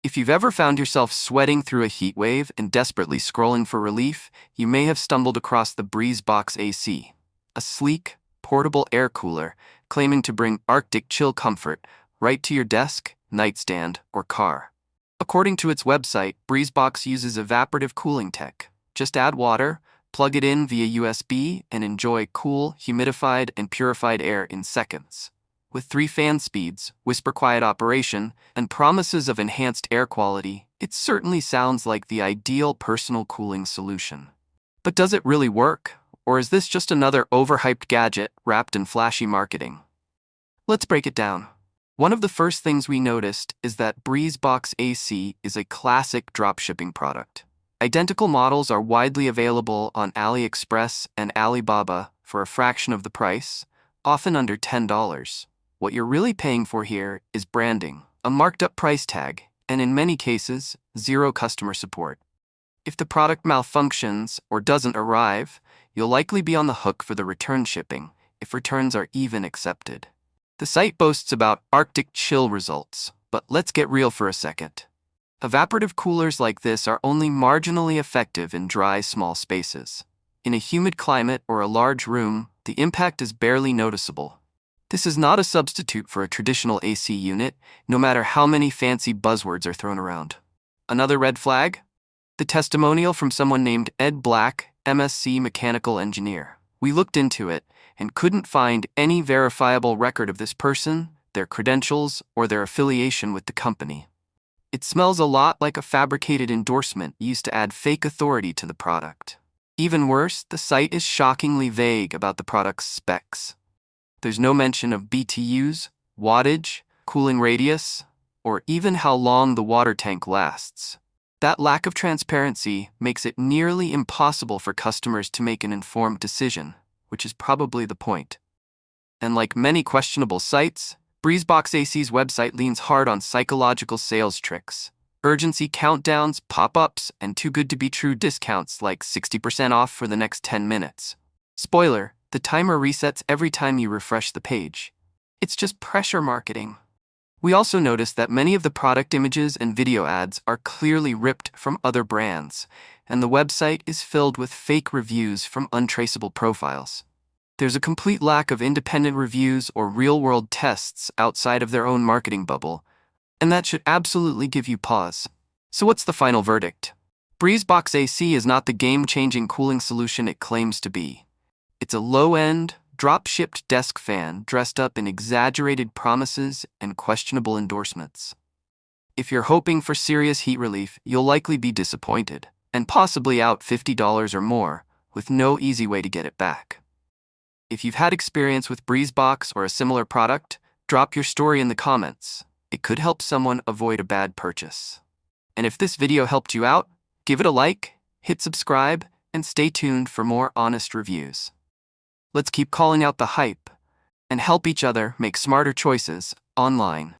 If you've ever found yourself sweating through a heat wave and desperately scrolling for relief, you may have stumbled across the BreezeBox AC, a sleek, portable air cooler claiming to bring Arctic chill comfort right to your desk, nightstand, or car. According to its website, BreezeBox uses evaporative cooling tech. Just add water, plug it in via USB, and enjoy cool, humidified, and purified air in seconds. With 3 fan speeds, whisper-quiet operation, and promises of enhanced air quality, it certainly sounds like the ideal personal cooling solution. But does it really work? Or is this just another overhyped gadget wrapped in flashy marketing? Let's break it down. One of the first things we noticed is that BreezeBox AC is a classic dropshipping product. Identical models are widely available on AliExpress and Alibaba for a fraction of the price, often under $10. What you're really paying for here is branding, a marked-up price tag, and in many cases, zero customer support. If the product malfunctions or doesn't arrive, you'll likely be on the hook for the return shipping, if returns are even accepted. The site boasts about Arctic chill results, but let's get real for a second. Evaporative coolers like this are only marginally effective in dry, small spaces. In a humid climate or a large room, the impact is barely noticeable. This is not a substitute for a traditional AC unit, no matter how many fancy buzzwords are thrown around. Another red flag? The testimonial from someone named Ed Black, MSc Mechanical Engineer. We looked into it and couldn't find any verifiable record of this person, their credentials, or their affiliation with the company. It smells a lot like a fabricated endorsement used to add fake authority to the product. Even worse, the site is shockingly vague about the product's specs. There's no mention of BTUs, wattage, cooling radius, or even how long the water tank lasts. That lack of transparency makes it nearly impossible for customers to make an informed decision, which is probably the point. And like many questionable sites, BreezeBox AC's website leans hard on psychological sales tricks. Urgency countdowns, pop-ups, and too-good-to-be-true discounts like 60% off for the next 10 minutes. Spoiler, the timer resets every time you refresh the page. It's just pressure marketing. We also noticed that many of the product images and video ads are clearly ripped from other brands, and the website is filled with fake reviews from untraceable profiles. There's a complete lack of independent reviews or real-world tests outside of their own marketing bubble, and that should absolutely give you pause. So what's the final verdict? BreezeBox AC is not the game-changing cooling solution it claims to be. It's a low-end, drop-shipped desk fan dressed up in exaggerated promises and questionable endorsements. If you're hoping for serious heat relief, you'll likely be disappointed, and possibly out $50 or more, with no easy way to get it back. If you've had experience with BreezeBox or a similar product, drop your story in the comments. It could help someone avoid a bad purchase. And if this video helped you out, give it a like, hit subscribe, and stay tuned for more honest reviews. Let's keep calling out the hype and help each other make smarter choices online.